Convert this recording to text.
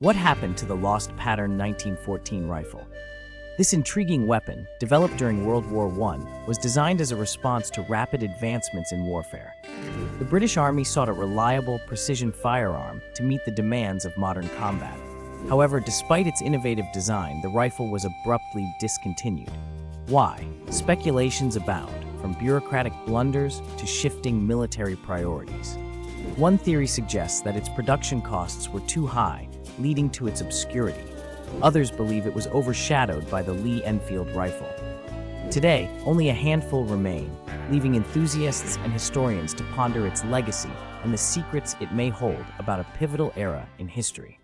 What happened to the lost pattern 1914 rifle? This intriguing weapon, developed during World War I, was designed as a response to rapid advancements in warfare. The British Army sought a reliable, precision firearm to meet the demands of modern combat. However, despite its innovative design, the rifle was abruptly discontinued. Why? Speculations abound, from bureaucratic blunders to shifting military priorities. One theory suggests that its production costs were too high, leading to its obscurity. Others believe it was overshadowed by the Lee Enfield rifle. Today, only a handful remain, leaving enthusiasts and historians to ponder its legacy and the secrets it may hold about a pivotal era in history.